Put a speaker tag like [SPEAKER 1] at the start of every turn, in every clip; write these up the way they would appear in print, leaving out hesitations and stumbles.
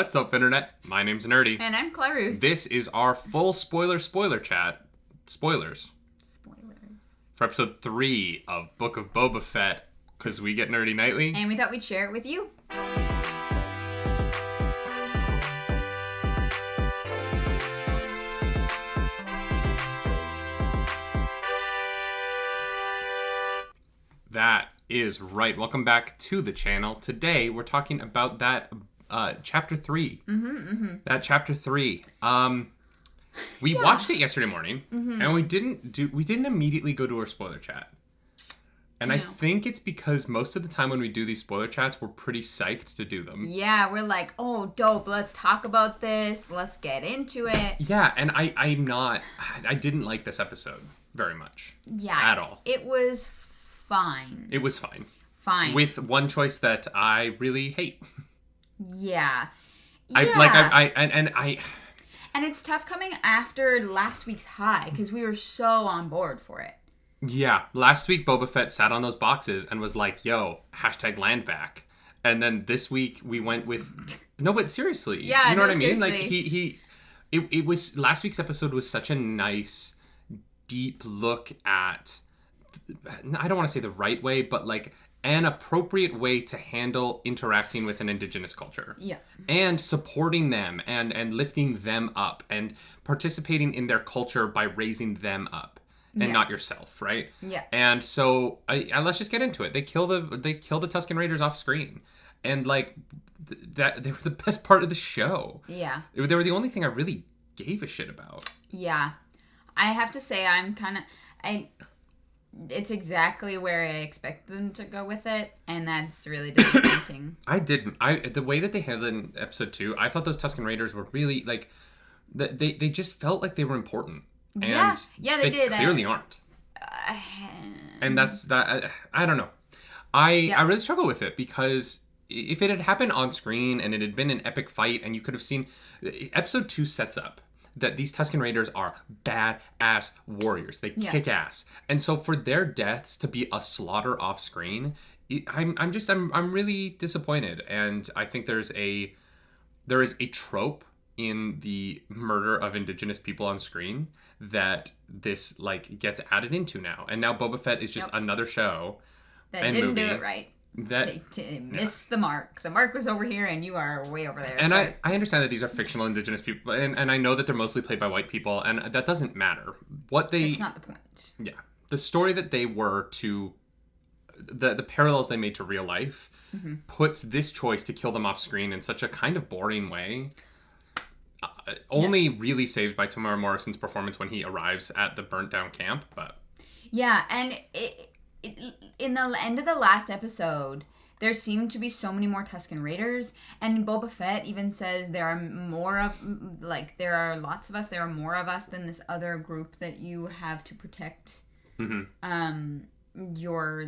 [SPEAKER 1] What's up, Internet? My name's Nerdy.
[SPEAKER 2] And I'm Clarus.
[SPEAKER 1] This is our full spoiler chat. Spoilers. For episode 3 of Book of Boba Fett, because we get nerdy nightly.
[SPEAKER 2] And we thought we'd share it with you.
[SPEAKER 1] That is right. Welcome back to the channel. Today, we're talking about that chapter 3. That chapter 3. We watched it yesterday morning, and we didn't immediately go to our spoiler chat. And I think it's because most of the time when we do these spoiler chats, we're pretty psyched to do them.
[SPEAKER 2] Yeah, we're like, oh, dope, let's talk about this, let's get into it.
[SPEAKER 1] Yeah, and I didn't like this episode very much.
[SPEAKER 2] Yeah.
[SPEAKER 1] At all.
[SPEAKER 2] It was fine.
[SPEAKER 1] It was fine.
[SPEAKER 2] Fine.
[SPEAKER 1] With one choice that I really hate.
[SPEAKER 2] Yeah.
[SPEAKER 1] And
[SPEAKER 2] it's tough coming after last week's high, because we were so on board for it.
[SPEAKER 1] Yeah. Last week, Boba Fett sat on those boxes and was like, yo, # land back. And then this week, we went with... No, but seriously.
[SPEAKER 2] Yeah,
[SPEAKER 1] you know what I mean?
[SPEAKER 2] Seriously.
[SPEAKER 1] Like, it was... Last week's episode was such a nice, deep look at... I don't want to say the right way, but like an appropriate way to handle interacting with an indigenous culture.
[SPEAKER 2] Yeah.
[SPEAKER 1] And supporting them and lifting them up and participating in their culture by raising them up and not yourself, right?
[SPEAKER 2] Yeah.
[SPEAKER 1] And so let's just get into it. They kill the Tusken Raiders off screen. And like that they were the best part of the show.
[SPEAKER 2] Yeah.
[SPEAKER 1] They were the only thing I really gave a shit about.
[SPEAKER 2] Yeah. I have to say it's exactly where I expected them to go with it, and that's really disappointing.
[SPEAKER 1] The way that they handled it in episode 2, I thought those Tusken Raiders were really, like, they just felt like they were important. And
[SPEAKER 2] yeah, they did.
[SPEAKER 1] They clearly aren't. And that's that. I don't know. I really struggle with it, because if it had happened on screen and it had been an epic fight and you could have seen... Episode 2 sets up that these Tusken Raiders are badass warriors. They kick ass. And so for their deaths to be a slaughter off screen, I'm really disappointed. And I think there is a trope in the murder of indigenous people on screen that this like gets added into now. And now Boba Fett is just another show
[SPEAKER 2] that
[SPEAKER 1] and
[SPEAKER 2] didn't
[SPEAKER 1] movie
[SPEAKER 2] do it right.
[SPEAKER 1] They
[SPEAKER 2] missed the mark. The mark was over here, and you are way over there.
[SPEAKER 1] And
[SPEAKER 2] so.
[SPEAKER 1] I understand that these are fictional indigenous people, and I know that they're mostly played by white people, and that doesn't matter.
[SPEAKER 2] It's not the point.
[SPEAKER 1] Yeah. The story that they were to... The parallels they made to real life puts this choice to kill them off screen in such a kind of boring way. Only really saved by Tamara Morrison's performance when he arrives at the burnt down camp, but...
[SPEAKER 2] Yeah, and in the end of the last episode, there seemed to be so many more Tusken Raiders, and Boba Fett even says there are lots of us, there are more of us than this other group that you have to protect your,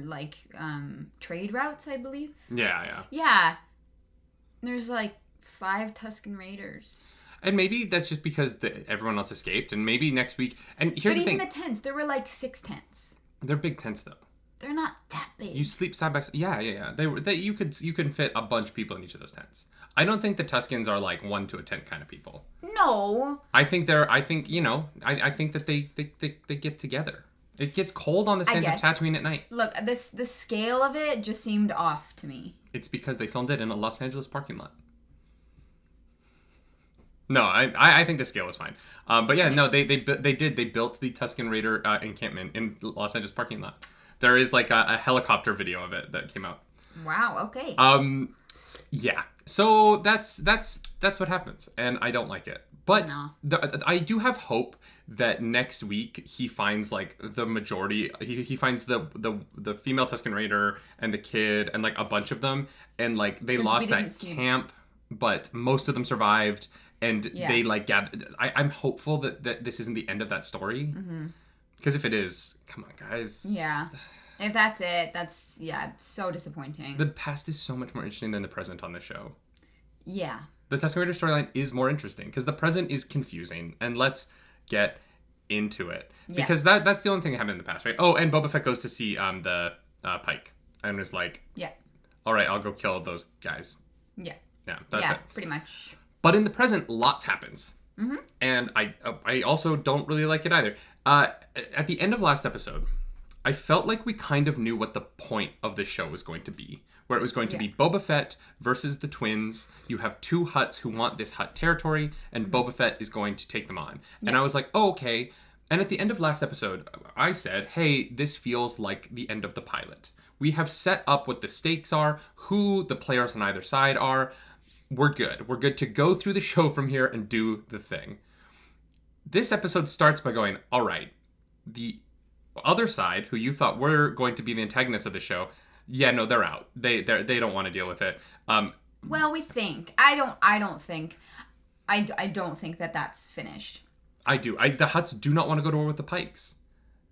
[SPEAKER 2] trade routes, I believe.
[SPEAKER 1] Yeah.
[SPEAKER 2] Yeah. There's, 5 Tusken Raiders.
[SPEAKER 1] And maybe that's just because everyone else escaped, and maybe next week... And here's the thing.
[SPEAKER 2] But even the tents, there were, 6 tents.
[SPEAKER 1] They're big tents, though.
[SPEAKER 2] They're not that big.
[SPEAKER 1] You sleep side by side. Yeah. You can fit a bunch of people in each of those tents. I don't think the Tuskens are 1 to a tent kind of people.
[SPEAKER 2] No.
[SPEAKER 1] I think that they get together. It gets cold on the sands of Tatooine at night.
[SPEAKER 2] Look, the scale of it just seemed off to me.
[SPEAKER 1] It's because they filmed it in a Los Angeles parking lot. No, I think the scale was fine. But yeah, no, they built the Tusken Raider encampment in Los Angeles parking lot. There is a helicopter video of it that came out.
[SPEAKER 2] Wow. Okay.
[SPEAKER 1] Yeah. So that's what happens, and I don't like it. But I do have hope that next week he finds the majority. He finds the female Tusken Raider and the kid and a bunch of them, and they lost that camp, but most of them survived, and they gathered. I'm hopeful that this isn't the end of that story. Because if it is, come on, guys.
[SPEAKER 2] Yeah. If that's it, it's so disappointing.
[SPEAKER 1] The past is so much more interesting than the present on the show.
[SPEAKER 2] Yeah.
[SPEAKER 1] The Tusken Raider storyline is more interesting because the present is confusing. And let's get into it. Yeah. Because that's the only thing that happened in the past, right? Oh, and Boba Fett goes to see the Pike. And is like, all right, I'll go kill those guys.
[SPEAKER 2] Yeah.
[SPEAKER 1] Yeah, that's it.
[SPEAKER 2] Pretty much.
[SPEAKER 1] But in the present, lots happens. Mm-hmm. And I also don't really like it either. At the end of last episode, I felt like we kind of knew what the point of this show was going to be. Where it was going to be Boba Fett versus the twins. You have two Hutts who want this Hutt territory, and Boba Fett is going to take them on. Yeah. And I was like, oh, okay. And at the end of last episode, I said, hey, this feels like the end of the pilot. We have set up what the stakes are, who the players on either side are. We're good. We're good to go through the show from here and do the thing. This episode starts by going, all right, the other side, who you thought were going to be the antagonists of the show, yeah, no, they're out. They don't want to deal with it.
[SPEAKER 2] Well, we think. I don't think that that's finished.
[SPEAKER 1] I do. The Hutts do not want to go to war with the Pikes.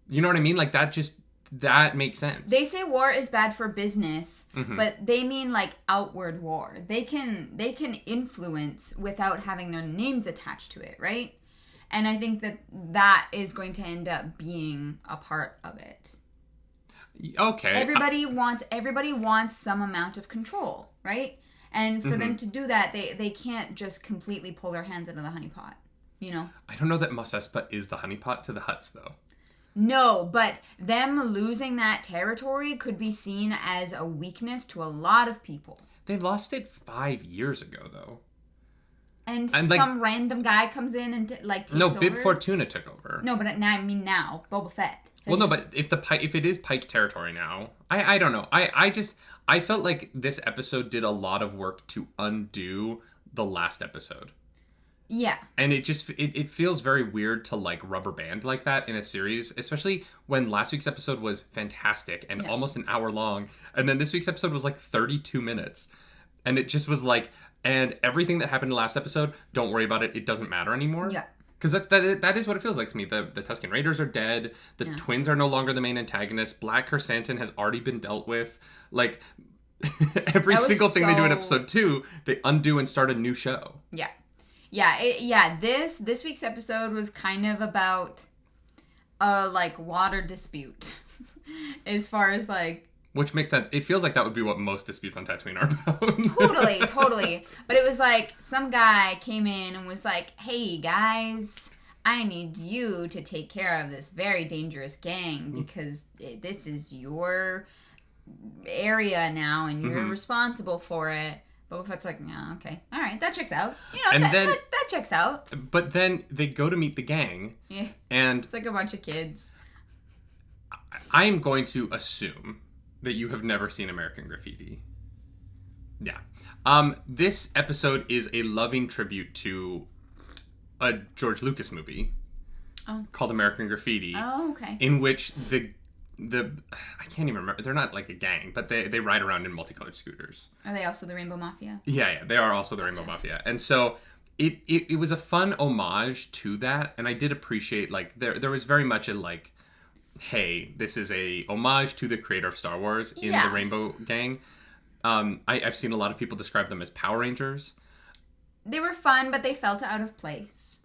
[SPEAKER 1] You know what I mean? Like, that makes sense.
[SPEAKER 2] They say war is bad for business, but they mean like outward war. They can influence without having their names attached to it, right? And I think that is going to end up being a part of it.
[SPEAKER 1] Okay.
[SPEAKER 2] Everybody wants some amount of control, right? And for them to do that, they can't just completely pull their hands out of the honeypot, you know?
[SPEAKER 1] I don't know that Mos Espa is the honeypot to the Hutts, though.
[SPEAKER 2] No, but them losing that territory could be seen as a weakness to a lot of people.
[SPEAKER 1] They lost it 5 years ago, though.
[SPEAKER 2] And some random guy comes in and takes over?
[SPEAKER 1] Bib Fortuna took over.
[SPEAKER 2] No, but now, Boba Fett.
[SPEAKER 1] Well, no, but if it is Pike territory now, I don't know. I felt like this episode did a lot of work to undo the last episode.
[SPEAKER 2] Yeah.
[SPEAKER 1] And it feels very weird to like rubber band like that in a series, especially when last week's episode was fantastic and almost an hour long. And then this week's episode was like 32 minutes. And it just was like, and everything that happened in the last episode, don't worry about it. It doesn't matter anymore.
[SPEAKER 2] Yeah.
[SPEAKER 1] Because that is what it feels like to me. The Tusken Raiders are dead. The twins are no longer the main antagonists. Black Chrysanthemum has already been dealt with. Like, every single thing they do in episode 2, they undo and start a new show.
[SPEAKER 2] Yeah. This week's episode was kind of about a, like, water dispute. As far as, like...
[SPEAKER 1] Which makes sense. It feels like that would be what most disputes on Tatooine are about.
[SPEAKER 2] Totally. But it was like some guy came in and was like, hey, guys, I need you to take care of this very dangerous gang because this is your area now and you're responsible for it. Boba Fett's like, yeah, okay. All right, that checks out. You know, that checks out.
[SPEAKER 1] But then they go to meet the gang.
[SPEAKER 2] Yeah.
[SPEAKER 1] And
[SPEAKER 2] it's like a bunch of kids.
[SPEAKER 1] I am going to assume that you have never seen American Graffiti. Yeah. This episode is a loving tribute to a George Lucas movie called American Graffiti.
[SPEAKER 2] Oh, okay.
[SPEAKER 1] In which the I can't even remember. They're not like a gang, but they ride around in multicolored scooters.
[SPEAKER 2] Are they also the Rainbow Mafia?
[SPEAKER 1] Yeah, they are also the Rainbow Mafia. And so it was a fun homage to that, and I did appreciate like there was very much a like, hey, this is a homage to the creator of Star Wars in the Rainbow Gang. I've seen a lot of people describe them as Power Rangers. They were fun, but they felt out of place.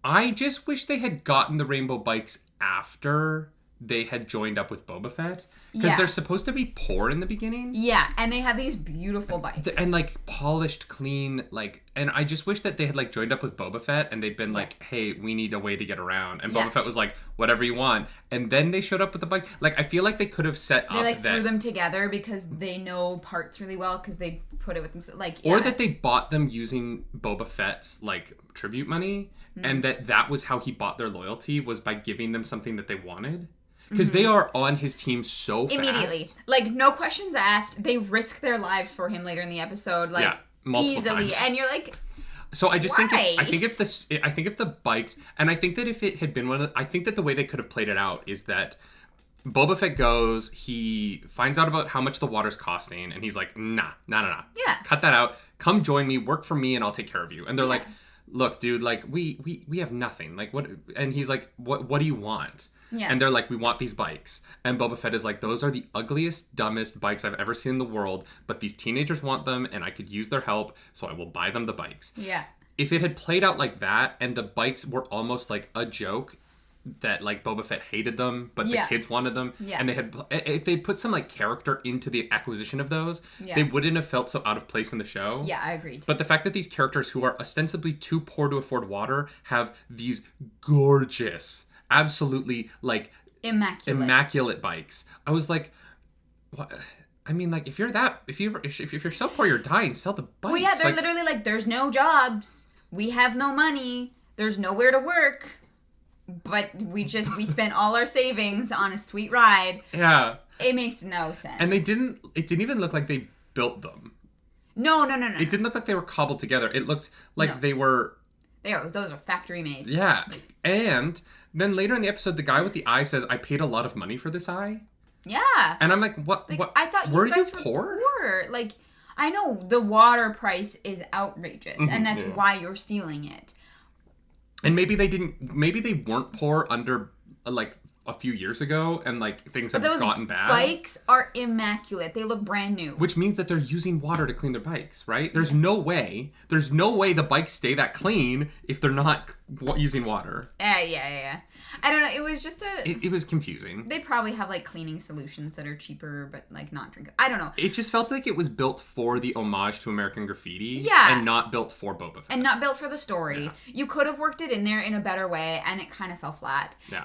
[SPEAKER 1] I just wish they had gotten the rainbow bikes after they had joined up with Boba Fett. Because they're supposed to be poor in the beginning.
[SPEAKER 2] Yeah, and they have these beautiful bikes.
[SPEAKER 1] And, like, polished, clean, like... And I just wish that they had, like, joined up with Boba Fett and they'd been like, hey, we need a way to get around. And Boba Fett was like, whatever you want. And then they showed up with the bike. Like, I feel like they could have set up
[SPEAKER 2] that... They, threw them together because they know parts really well because they put it with themselves. Like,
[SPEAKER 1] Or that they bought them using Boba Fett's, like, tribute money. Mm-hmm. And that was how he bought their loyalty, was by giving them something that they wanted. Because they are on his team so fast.
[SPEAKER 2] Immediately. Like, no questions asked. They risk their lives for him later in the episode. Like, easily. Times. And you're like,
[SPEAKER 1] so I just
[SPEAKER 2] why?
[SPEAKER 1] I think if the bikes, and I think that if it had been I think that the way they could have played it out is that Boba Fett goes, he finds out about how much the water's costing, and he's like, nah.
[SPEAKER 2] Yeah.
[SPEAKER 1] Cut that out. Come join me, work for me, and I'll take care of you. And they're like, look, dude, like, we have nothing. Like, what? And he's like, what do you want? Yeah. And they're like, we want these bikes. And Boba Fett is like, those are the ugliest, dumbest bikes I've ever seen in the world, but these teenagers want them, and I could use their help, so I will buy them the bikes.
[SPEAKER 2] Yeah.
[SPEAKER 1] If it had played out like that, and the bikes were almost like a joke, like Boba Fett hated them, but the
[SPEAKER 2] Yeah.
[SPEAKER 1] kids wanted them.
[SPEAKER 2] Yeah.
[SPEAKER 1] And if they put some like character into the acquisition of those, they wouldn't have felt so out of place in the show.
[SPEAKER 2] Yeah, I agreed.
[SPEAKER 1] But the fact that these characters who are ostensibly too poor to afford water have these gorgeous, absolutely like immaculate bikes. I was like, what? I mean, like, if you're so poor you're dying, sell the bikes.
[SPEAKER 2] Well, yeah, they're
[SPEAKER 1] like,
[SPEAKER 2] literally like, there's no jobs, we have no money, there's nowhere to work, but we spent all our savings on a sweet ride.
[SPEAKER 1] Yeah.
[SPEAKER 2] It makes no sense.
[SPEAKER 1] And it didn't even look like they built them.
[SPEAKER 2] No.
[SPEAKER 1] It didn't look like they were cobbled together. It looked like they were...
[SPEAKER 2] Those are factory made.
[SPEAKER 1] Yeah. And then later in the episode, the guy with the eye says, I paid a lot of money for this eye.
[SPEAKER 2] Yeah.
[SPEAKER 1] And I'm like, what?
[SPEAKER 2] Like,
[SPEAKER 1] what?
[SPEAKER 2] I thought you guys were poor. Like, I know the water price is outrageous, and that's why you're stealing it.
[SPEAKER 1] And maybe they weren't poor under, like, a few years ago, and like things have gotten bad.
[SPEAKER 2] Bikes are immaculate. They look brand new.
[SPEAKER 1] Which means that they're using water to clean their bikes, right? There's no way the bikes stay that clean if they're not using water.
[SPEAKER 2] Yeah. I don't know. It was just
[SPEAKER 1] It was confusing.
[SPEAKER 2] They probably have like cleaning solutions that are cheaper, but like not drinkable. I don't know.
[SPEAKER 1] It just felt like it was built for the homage to American Graffiti.
[SPEAKER 2] Yeah.
[SPEAKER 1] And not built for Boba Fett.
[SPEAKER 2] And not built for the story.
[SPEAKER 1] Yeah.
[SPEAKER 2] You could have worked it in there in a better way, and it kind of fell flat.
[SPEAKER 1] Yeah.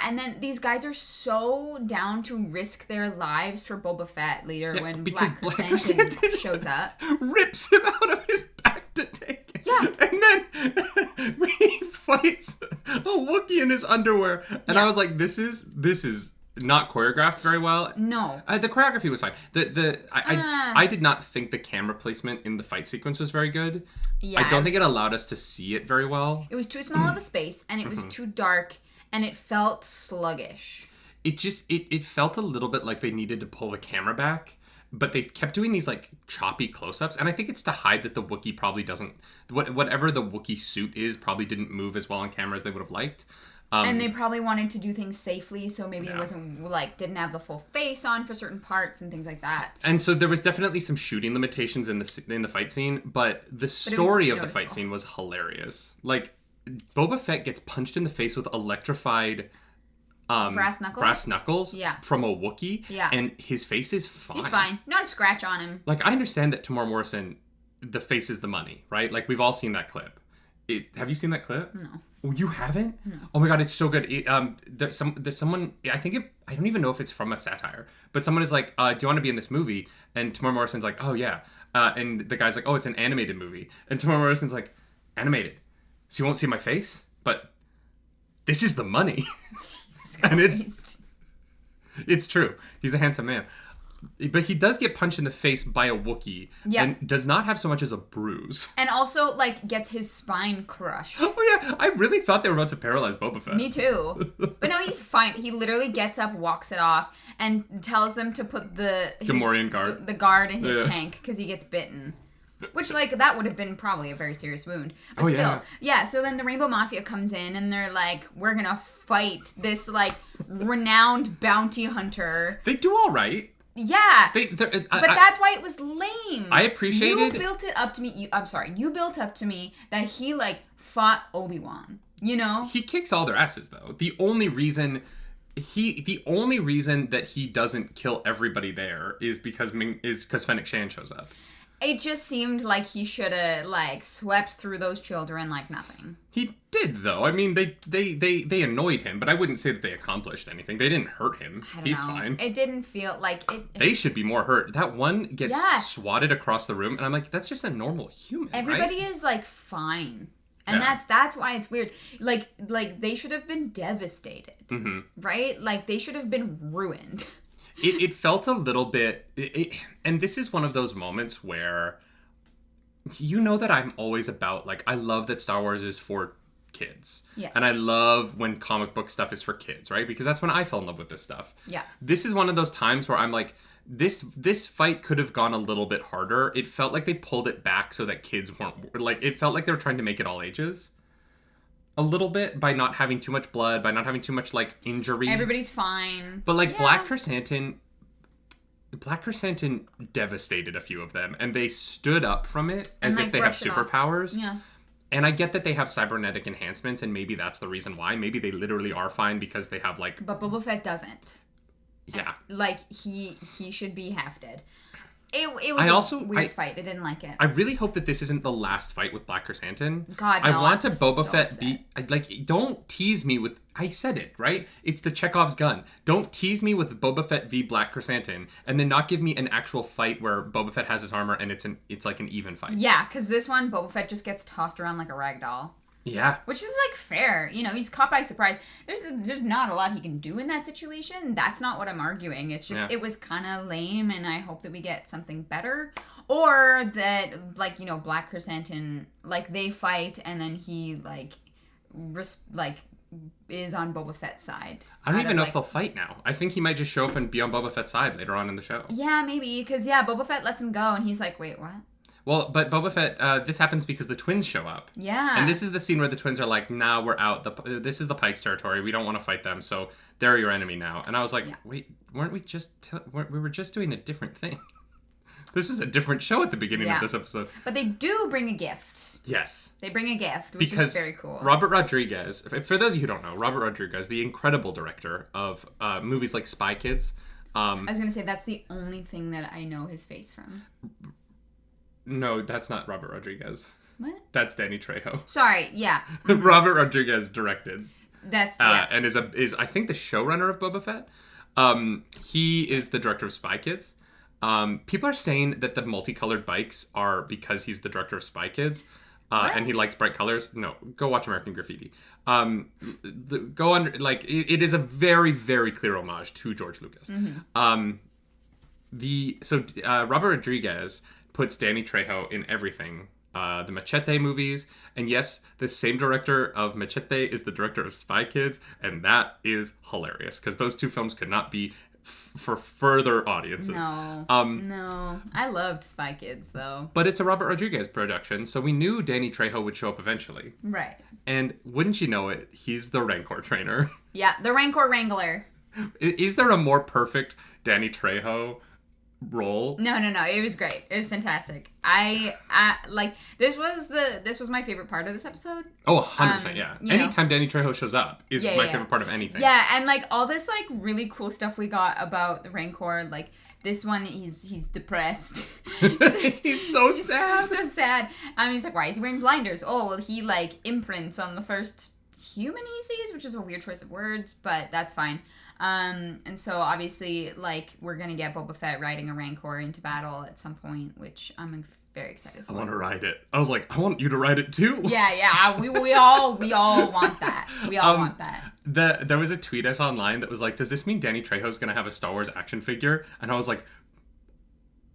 [SPEAKER 2] And then these guys are so down to risk their lives for Boba Fett later when Black Chrysanthemum shows up.
[SPEAKER 1] Rips him out of his back to take it.
[SPEAKER 2] Yeah.
[SPEAKER 1] And then he fights a Wookiee in his underwear. And I was like, this is not choreographed very well.
[SPEAKER 2] No.
[SPEAKER 1] The choreography was fine. I did not think the camera placement in the fight sequence was very good.
[SPEAKER 2] Yeah,
[SPEAKER 1] I don't think it allowed us to see it very well.
[SPEAKER 2] It was too small of a space, and it was too dark, and it felt sluggish.
[SPEAKER 1] It just, it felt a little bit like they needed to pull the camera back, but they kept doing these like choppy close-ups, and I think it's to hide that the Wookiee probably doesn't, whatever the Wookiee suit is probably didn't move as well on camera as they would have liked.
[SPEAKER 2] And they probably wanted to do things safely, so maybe it wasn't like didn't have the full face on for certain parts and things like that.
[SPEAKER 1] And so there was definitely some shooting limitations in the fight scene, but the story of the fight scene was hilarious. Like Boba Fett gets punched in the face with electrified brass knuckles from a Wookiee, and his face is fine.
[SPEAKER 2] He's fine. Not a scratch on him.
[SPEAKER 1] Like, I understand that Tamora Morrison, the face is the money, right? Like, we've all seen that clip. Have you seen that clip?
[SPEAKER 2] No.
[SPEAKER 1] Oh, you haven't?
[SPEAKER 2] No.
[SPEAKER 1] Oh my god, it's so good. There's someone, I don't even know if it's from a satire, but someone is like, do you want to be in this movie? And Tamora Morrison's like, oh yeah. And the guy's like, oh, it's an animated movie. And Tamora Morrison's like, animated? So you won't see my face? But this is the money. And it's true. He's a handsome man. But he does get punched in the face by a Wookiee and does not have so much as a bruise.
[SPEAKER 2] And also, like, gets his spine crushed.
[SPEAKER 1] Oh, yeah. I really thought they were about to paralyze Boba Fett.
[SPEAKER 2] Me too. But no, he's fine. He literally gets up, walks it off, and tells them to put the guard in his tank because he gets bitten. Which, like, that would have been probably a very serious wound. But still. Yeah, so then the Rainbow Mafia comes in, and they're like, we're gonna fight this, like, renowned bounty hunter.
[SPEAKER 1] They do all right.
[SPEAKER 2] Yeah. But that's why it was lame.
[SPEAKER 1] I appreciated...
[SPEAKER 2] You built it up to me... You built up to me that he, like, fought Obi-Wan. You know?
[SPEAKER 1] He kicks all their asses, though. The only reason that he doesn't kill everybody there is because Fennec Shan shows up.
[SPEAKER 2] It just seemed like he should have, like, swept through those children like nothing.
[SPEAKER 1] He did, though. I mean, they annoyed him, but I wouldn't say that they accomplished anything. They didn't hurt him. He's fine.
[SPEAKER 2] It didn't feel like it.
[SPEAKER 1] They should be more hurt. That one gets swatted across the room, and I'm like, that's just a normal human,
[SPEAKER 2] Everybody is, like, fine. And that's why it's weird. Like they should have been devastated. Mm-hmm. Right? Like, they should have been ruined.
[SPEAKER 1] It felt a little bit... and this is one of those moments where... You know that I'm always about, like... I love that Star Wars is for kids.
[SPEAKER 2] Yeah.
[SPEAKER 1] And I love when comic book stuff is for kids, right? Because that's when I fell in love with this stuff.
[SPEAKER 2] Yeah.
[SPEAKER 1] This is one of those times where I'm like... This fight could have gone a little bit harder. It felt like they pulled it back so that kids weren't... Like, it felt like they were trying to make it all ages. A little bit, by not having too much blood, by not having too much, like, injury.
[SPEAKER 2] Everybody's fine.
[SPEAKER 1] But, like, Black Chrysanthemum devastated a few of them, and they stood up from it as if they have superpowers.
[SPEAKER 2] Yeah.
[SPEAKER 1] And I get that they have cybernetic enhancements, and maybe that's the reason why. Maybe they literally are fine because they have, like...
[SPEAKER 2] But Boba Fett doesn't.
[SPEAKER 1] Yeah.
[SPEAKER 2] And, like, he should be half dead. It was a weird fight. I didn't like it.
[SPEAKER 1] I really hope that this isn't the last fight with Black Chrysanthemum.
[SPEAKER 2] God, no,
[SPEAKER 1] I want
[SPEAKER 2] I'm
[SPEAKER 1] to Boba
[SPEAKER 2] so
[SPEAKER 1] Fett
[SPEAKER 2] upset.
[SPEAKER 1] be... Like, don't tease me with... I said it, right? It's the Chekhov's gun. Don't tease me with Boba Fett v Black Chrysanthemum, and then not give me an actual fight where Boba Fett has his armor and it's like an even fight.
[SPEAKER 2] Yeah, because this one, Boba Fett just gets tossed around like a rag doll.
[SPEAKER 1] Yeah.
[SPEAKER 2] Which is, like, fair. You know, he's caught by surprise. There's not a lot he can do in that situation. That's not what I'm arguing. It's just, It was kind of lame, and I hope that we get something better. Or that, like, you know, Black Chrysanthemum, like, they fight, and then he, like, is on Boba Fett's side.
[SPEAKER 1] I don't even know if they'll fight now. I think he might just show up and be on Boba Fett's side later on in the show.
[SPEAKER 2] Yeah, maybe. Because, Boba Fett lets him go, and he's like, wait, what?
[SPEAKER 1] Well, but Boba Fett, this happens because the twins show up.
[SPEAKER 2] Yeah.
[SPEAKER 1] And this is the scene where the twins are like, nah, we're out. This is the Pikes territory. We don't want to fight them, so they're your enemy now. And I was like, wait, weren't we just... we were just doing a different thing. This was a different show at the beginning of this episode.
[SPEAKER 2] But they do bring a gift.
[SPEAKER 1] Yes.
[SPEAKER 2] They bring a gift, which is very cool.
[SPEAKER 1] Robert Rodriguez, for those of you who don't know, Robert Rodriguez, the incredible director of movies like Spy Kids.
[SPEAKER 2] I was going to say, that's the only thing that I know his face from.
[SPEAKER 1] No, that's not Robert Rodriguez.
[SPEAKER 2] What?
[SPEAKER 1] That's Danny Trejo.
[SPEAKER 2] Sorry, yeah. Mm-hmm.
[SPEAKER 1] Robert Rodriguez directed.
[SPEAKER 2] That's,
[SPEAKER 1] and is I think the showrunner of Boba Fett. He is the director of Spy Kids. People are saying that the multicolored bikes are because he's the director of Spy Kids. And he likes bright colors. No, go watch American Graffiti. It is a very, very clear homage to George Lucas.
[SPEAKER 2] Mm-hmm.
[SPEAKER 1] Robert Rodriguez puts Danny Trejo in everything. The Machete movies, and yes, the same director of Machete is the director of Spy Kids, and that is hilarious because those two films could not be for further audiences.
[SPEAKER 2] No, I loved Spy Kids though.
[SPEAKER 1] But it's a Robert Rodriguez production, so we knew Danny Trejo would show up eventually.
[SPEAKER 2] Right.
[SPEAKER 1] And wouldn't you know it, he's the Rancor trainer.
[SPEAKER 2] Yeah, the Rancor Wrangler.
[SPEAKER 1] Is there a more perfect Danny Trejo role?
[SPEAKER 2] No. It was great. It was fantastic. I like this was my favorite part of this episode.
[SPEAKER 1] Oh, 100%, yeah. Anytime Danny Trejo shows up is my favorite part of anything.
[SPEAKER 2] Yeah, and like all this like really cool stuff we got about the Rancor, like this one he's depressed.
[SPEAKER 1] He's so sad.
[SPEAKER 2] So sad. He's like, why is he wearing blinders? Oh, well, he like imprints on the first human he sees, which is a weird choice of words, but that's fine. And so obviously, like, we're gonna get Boba Fett riding a Rancor into battle at some point, which I'm very excited for.
[SPEAKER 1] I want to ride it. I was like, I want you to ride it too.
[SPEAKER 2] Yeah. We all want that. We all want that.
[SPEAKER 1] There was a tweet I saw online that was like, does this mean Danny Trejo's gonna have a Star Wars action figure? And I was like,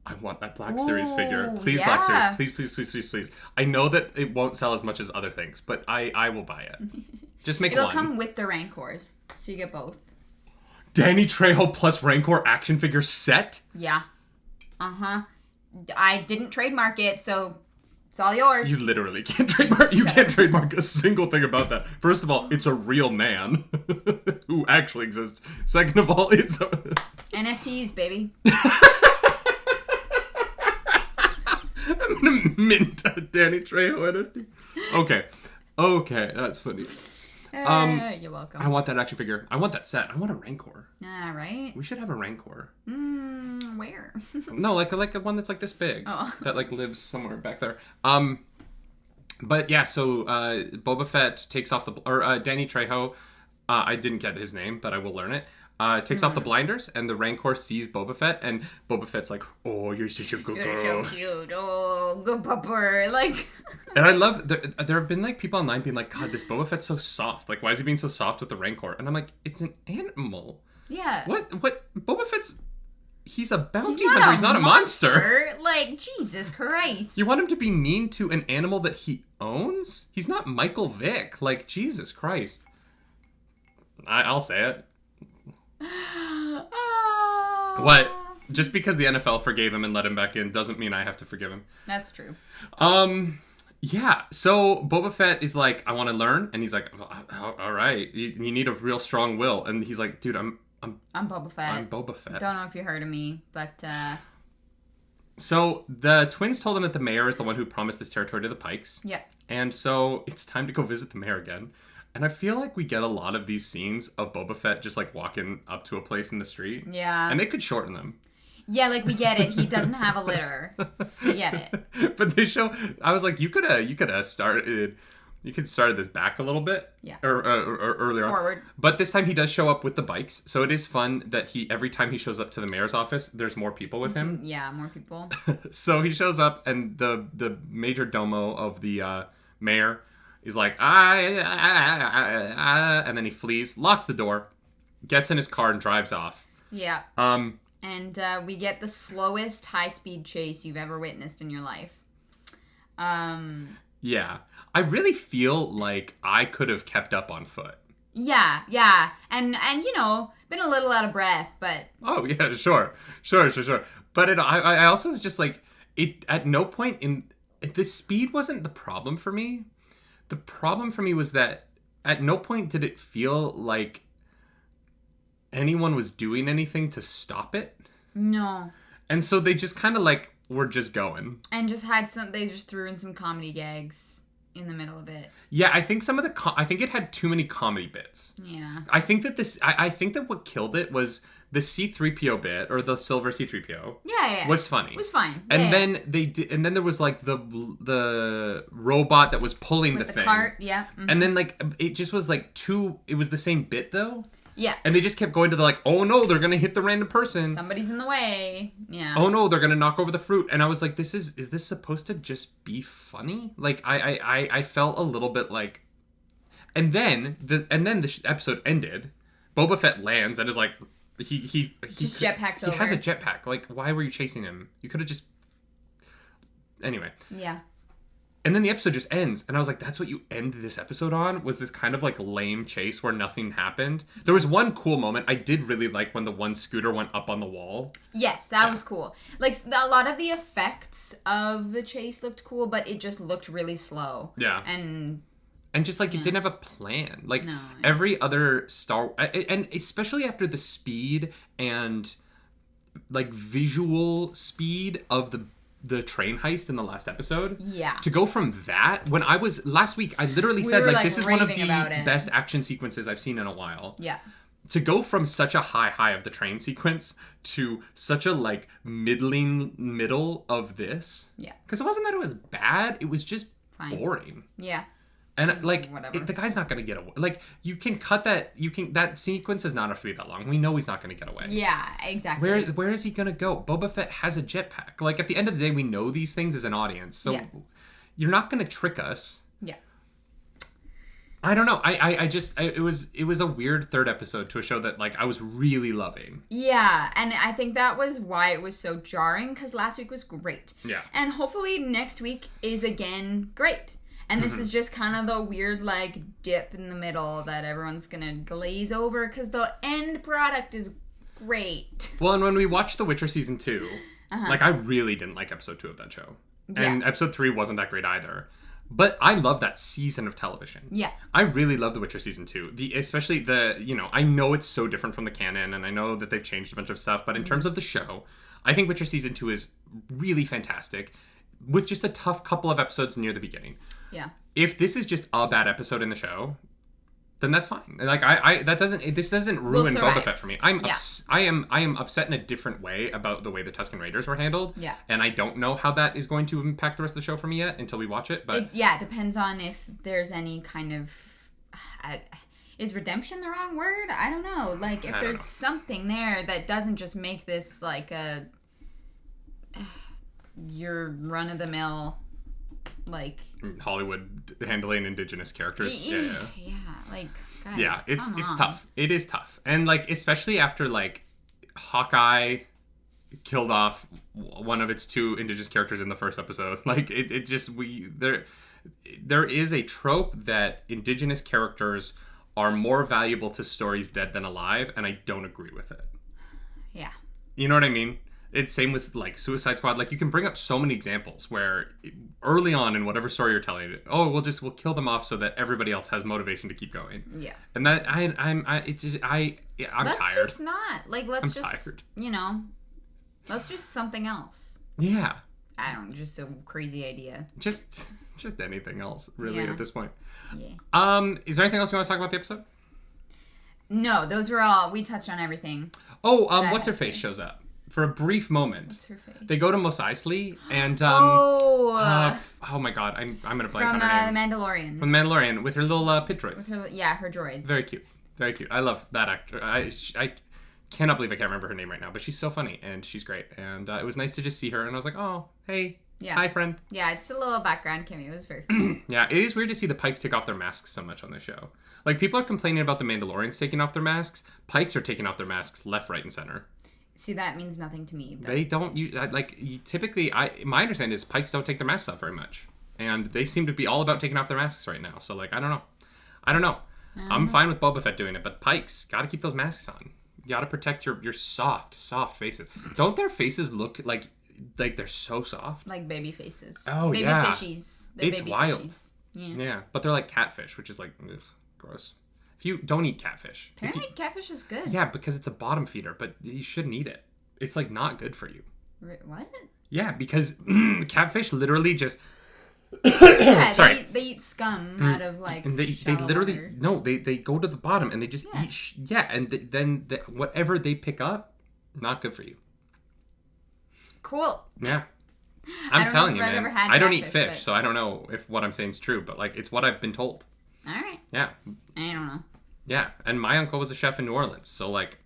[SPEAKER 1] I want that Black Series figure. Please, Black Series. Please. I know that it won't sell as much as other things, but I will buy it. Just make
[SPEAKER 2] It'll
[SPEAKER 1] one.
[SPEAKER 2] It'll come with the Rancor, so you get both.
[SPEAKER 1] Danny Trejo plus Rancor action figure set?
[SPEAKER 2] Yeah. Uh-huh. I didn't trademark it, so it's all yours.
[SPEAKER 1] You literally can't trademark. You can't trademark a single thing about that. First of all, it's a real man who actually exists. Second of all, it's
[SPEAKER 2] NFTs, baby.
[SPEAKER 1] I'm gonna mint a Danny Trejo NFT. Okay, that's funny.
[SPEAKER 2] You're welcome.
[SPEAKER 1] I want that action figure. I want that set. I want a Rancor.
[SPEAKER 2] Right?
[SPEAKER 1] We should have a Rancor.
[SPEAKER 2] Where?
[SPEAKER 1] No, like a one that's like this big.
[SPEAKER 2] Oh.
[SPEAKER 1] That like lives somewhere back there. But yeah, so Boba Fett takes off Danny Trejo. I didn't get his name, but I will learn it. Takes off the blinders, and the Rancor sees Boba Fett, and Boba Fett's like, "Oh, you're such a good girl.
[SPEAKER 2] You're so cute. Oh, good pupper." Like.
[SPEAKER 1] And I love there have been like people online being like, "God, this Boba Fett's so soft. Like, why is he being so soft with the Rancor?" And I'm like, "It's an animal."
[SPEAKER 2] Yeah.
[SPEAKER 1] What? Boba Fett's. He's a bounty hunter. He's not a monster.
[SPEAKER 2] Like, Jesus Christ.
[SPEAKER 1] You want him to be mean to an animal that he owns? He's not Michael Vick. Like, Jesus Christ. I'll say it. What? Just because the NFL forgave him and let him back in doesn't mean I have to forgive him.
[SPEAKER 2] That's true.
[SPEAKER 1] Yeah. So Boba Fett is like, I want to learn, and he's like, all right, you need a real strong will, and he's like, dude, I'm
[SPEAKER 2] Boba Fett.
[SPEAKER 1] I'm Boba Fett.
[SPEAKER 2] Don't know if you heard of me, but
[SPEAKER 1] So the twins told him that the mayor is the one who promised this territory to the Pikes.
[SPEAKER 2] Yep.
[SPEAKER 1] And so it's time to go visit the mayor again. And I feel like we get a lot of these scenes of Boba Fett just like walking up to a place in the street.
[SPEAKER 2] Yeah.
[SPEAKER 1] And they could shorten them.
[SPEAKER 2] Yeah, like we get it. He doesn't have a litter. We get it.
[SPEAKER 1] But they show. I was like, you could have started. You could started this back a little bit.
[SPEAKER 2] Yeah.
[SPEAKER 1] Or earlier on.
[SPEAKER 2] Forward.
[SPEAKER 1] But this time he does show up with the bikes, so it is fun that every time he shows up to the mayor's office, there's more people with him.
[SPEAKER 2] Yeah, more people.
[SPEAKER 1] So he shows up, and the major domo of the mayor is like, and then he flees, locks the door, gets in his car, and drives off.
[SPEAKER 2] Yeah. And we get the slowest high-speed chase you've ever witnessed in your life.
[SPEAKER 1] Yeah. I really feel like I could have kept up on foot.
[SPEAKER 2] Yeah. And you know, been a little out of breath, but...
[SPEAKER 1] Oh, yeah, sure. But I also was just like, at no point the speed wasn't the problem for me. The problem for me was that at no point did it feel like anyone was doing anything to stop it.
[SPEAKER 2] No.
[SPEAKER 1] And so they just kind of like were just going.
[SPEAKER 2] And just they just threw in some comedy gags in the middle of it.
[SPEAKER 1] Yeah, I think some of I think it had too many comedy bits.
[SPEAKER 2] Yeah.
[SPEAKER 1] I think that I think that what killed it was the C-3PO bit, or the silver C-3PO.
[SPEAKER 2] Yeah.
[SPEAKER 1] Was funny.
[SPEAKER 2] It was fine.
[SPEAKER 1] And then and then there was like the robot that was pulling
[SPEAKER 2] with
[SPEAKER 1] the thing.
[SPEAKER 2] Cart, yeah. Mm-hmm.
[SPEAKER 1] And then like it just was like it was the same bit though.
[SPEAKER 2] Yeah.
[SPEAKER 1] And they just kept going to the like, oh no, they're gonna hit the random person.
[SPEAKER 2] Somebody's in the way. Yeah.
[SPEAKER 1] Oh no, they're gonna knock over the fruit. And I was like, is this supposed to just be funny? Like I felt a little bit like, and then the episode ended. Boba Fett lands and is like, he
[SPEAKER 2] just jetpacks over.
[SPEAKER 1] He has a jetpack. Like, why were you chasing him? You could have just. Anyway.
[SPEAKER 2] Yeah.
[SPEAKER 1] And then the episode just ends, and I was like, that's what you end this episode on? Was this kind of like lame chase where nothing happened? There was one cool moment. I did really like when the one scooter went up on the wall.
[SPEAKER 2] Yes, that was cool. Like, a lot of the effects of the chase looked cool, but it just looked really slow.
[SPEAKER 1] Yeah.
[SPEAKER 2] And
[SPEAKER 1] just like it didn't have a plan. Like
[SPEAKER 2] no,
[SPEAKER 1] every other and especially after the speed and like visual speed of the train heist in the last episode.
[SPEAKER 2] Yeah.
[SPEAKER 1] To go from that, when I was last week, I literally said like this is one of the best action sequences I've seen in a while.
[SPEAKER 2] Yeah.
[SPEAKER 1] To go from such a high of the train sequence to such a like middle of this.
[SPEAKER 2] Yeah.
[SPEAKER 1] Because it wasn't that it was bad, it was just boring.
[SPEAKER 2] Yeah.
[SPEAKER 1] And like the guy's not gonna get away. Like you can cut that. That sequence is not have to be that long. We know he's not gonna get away.
[SPEAKER 2] Yeah, exactly.
[SPEAKER 1] Where is he gonna go? Boba Fett has a jetpack. Like at the end of the day, we know these things as an audience. So you're not gonna trick us.
[SPEAKER 2] Yeah.
[SPEAKER 1] I don't know. It was a weird third episode to a show that like I was really loving.
[SPEAKER 2] Yeah, and I think that was why it was so jarring, because last week was great.
[SPEAKER 1] Yeah.
[SPEAKER 2] And hopefully next week is again great. And this is just kind of the weird, like, dip in the middle that everyone's going to glaze over because the end product is great.
[SPEAKER 1] Well, and when we watched The Witcher Season 2, like, I really didn't like Episode 2 of that show. Yeah. And Episode 3 wasn't that great either. But I love that season of television.
[SPEAKER 2] Yeah.
[SPEAKER 1] I really love The Witcher Season 2. Especially I know it's so different from the canon, and I know that they've changed a bunch of stuff, but in terms of the show, I think Witcher Season 2 is really fantastic, with just a tough couple of episodes near the beginning.
[SPEAKER 2] Yeah.
[SPEAKER 1] If this is just a bad episode in the show, then that's fine. Like this doesn't ruin Boba Fett for me. I am upset in a different way about the way the Tusken Raiders were handled.
[SPEAKER 2] Yeah. And
[SPEAKER 1] I don't know how that is going to impact the rest of the show for me yet until we watch it. But
[SPEAKER 2] it depends on if there's any kind of is redemption the wrong word? I don't know. Like if there's something there that doesn't just make this like a your run of the mill like
[SPEAKER 1] Hollywood handling indigenous characters. Yeah,
[SPEAKER 2] like guys,
[SPEAKER 1] yeah, it's tough. It is tough, and like especially after like Hawkeye killed off one of its two indigenous characters in the first episode. Like it just there is a trope that indigenous characters are more valuable to stories dead than alive, and I don't agree with it.
[SPEAKER 2] Yeah,
[SPEAKER 1] you know what I mean. It's same with like Suicide Squad. Like you can bring up so many examples where early on in whatever story you're telling, we'll kill them off so that everybody else has motivation to keep going.
[SPEAKER 2] Yeah.
[SPEAKER 1] And that I'm
[SPEAKER 2] let's
[SPEAKER 1] tired.
[SPEAKER 2] Just not like let's
[SPEAKER 1] I'm
[SPEAKER 2] just
[SPEAKER 1] tired.
[SPEAKER 2] let's just something else.
[SPEAKER 1] Yeah.
[SPEAKER 2] I don't know, just a crazy idea.
[SPEAKER 1] Just anything else, really, at this point.
[SPEAKER 2] Yeah.
[SPEAKER 1] Is there anything else you want to talk about the episode?
[SPEAKER 2] No, those were all. We touched on everything.
[SPEAKER 1] Oh, what's her face shows up for a brief moment.
[SPEAKER 2] What's her face?
[SPEAKER 1] They go to Mos Eisley and oh my god, I'm gonna blank on her name.
[SPEAKER 2] Mandalorian.
[SPEAKER 1] From Mandalorian with her little pit droids.
[SPEAKER 2] Her droids.
[SPEAKER 1] Very cute, very cute. I love that actor. I cannot believe I can't remember her name right now, but she's so funny and she's great. And it was nice to just see her, and I was like, oh, hey. Yeah. Hi, friend.
[SPEAKER 2] Yeah, just a little background cameo. It was very fun.
[SPEAKER 1] Yeah, it is weird to see the Pikes take off their masks so much on the show. Like, people are complaining about the Mandalorians taking off their masks. Pikes are taking off their masks left, right, and center.
[SPEAKER 2] See, that means nothing to me. But...
[SPEAKER 1] They don't use... typically, my understanding is Pikes don't take their masks off very much. And they seem to be all about taking off their masks right now. So, like, I don't know. I'm fine with Boba Fett doing it, but Pikes, gotta keep those masks on. You gotta protect your soft faces. Don't their faces look like they're so soft?
[SPEAKER 2] Like baby faces.
[SPEAKER 1] Oh,
[SPEAKER 2] baby
[SPEAKER 1] yeah.
[SPEAKER 2] Fishies. They're
[SPEAKER 1] it's
[SPEAKER 2] baby
[SPEAKER 1] wild.
[SPEAKER 2] Fishies.
[SPEAKER 1] Yeah, but they're like catfish, which is like, ugh, gross. If you don't eat catfish.
[SPEAKER 2] Apparently catfish is good.
[SPEAKER 1] Yeah, because it's a bottom feeder, but you shouldn't eat it. It's like not good for you.
[SPEAKER 2] What?
[SPEAKER 1] Yeah, because catfish literally just...
[SPEAKER 2] Yeah,
[SPEAKER 1] Sorry.
[SPEAKER 2] They eat scum out of like
[SPEAKER 1] and they literally
[SPEAKER 2] water.
[SPEAKER 1] No, they go to the bottom and they just eat and then whatever they pick up, not good for you.
[SPEAKER 2] Cool.
[SPEAKER 1] Yeah. I'm telling you, man. I don't eat fish,
[SPEAKER 2] but...
[SPEAKER 1] so I don't know if what I'm saying is true, but like it's what I've been told.
[SPEAKER 2] All right.
[SPEAKER 1] Yeah.
[SPEAKER 2] I don't know.
[SPEAKER 1] Yeah, and my uncle was a chef in New Orleans, so like.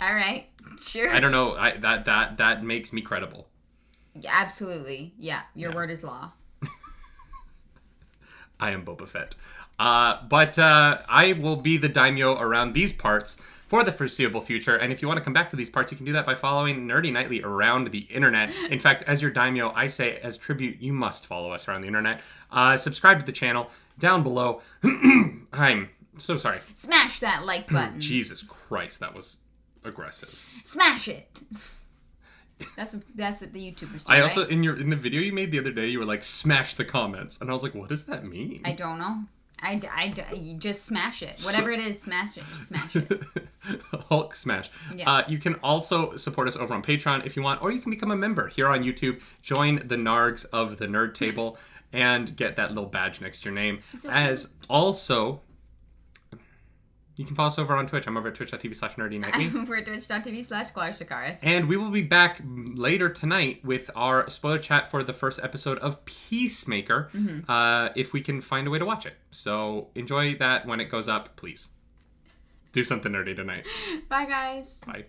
[SPEAKER 2] All right. Sure.
[SPEAKER 1] I don't know. That makes me credible.
[SPEAKER 2] Yeah, absolutely. Yeah, your word is law.
[SPEAKER 1] I am Boba Fett. But I will be the daimyo around these parts for the foreseeable future. And if you want to come back to these parts, you can do that by following Nerdy Nightly around the internet. In fact, as your daimyo, I say as tribute, you must follow us around the internet. Subscribe to the channel down below. I'm so sorry.
[SPEAKER 2] Smash that like button.
[SPEAKER 1] Jesus Christ, that was aggressive.
[SPEAKER 2] Smash it. That's what the YouTubers do.
[SPEAKER 1] I also in the video you made the other day, you were like, smash the comments, and I was like, what does that mean?
[SPEAKER 2] I don't know. You just smash it. Whatever it is, smash it. Just smash it.
[SPEAKER 1] Hulk smash. Yeah. You can also support us over on Patreon if you want, or you can become a member here on YouTube. Join the nargs of the Nerd Table and get that little badge next to your name. As also, you can follow us over on Twitch. I'm over at twitch.tv/nerdynightly.
[SPEAKER 2] I'm over at twitch.tv/clarusdracarys.
[SPEAKER 1] And we will be back later tonight with our spoiler chat for the first episode of Peacemaker, if we can find a way to watch it. So enjoy that when it goes up, please. Do something nerdy tonight.
[SPEAKER 2] Bye, guys.
[SPEAKER 1] Bye.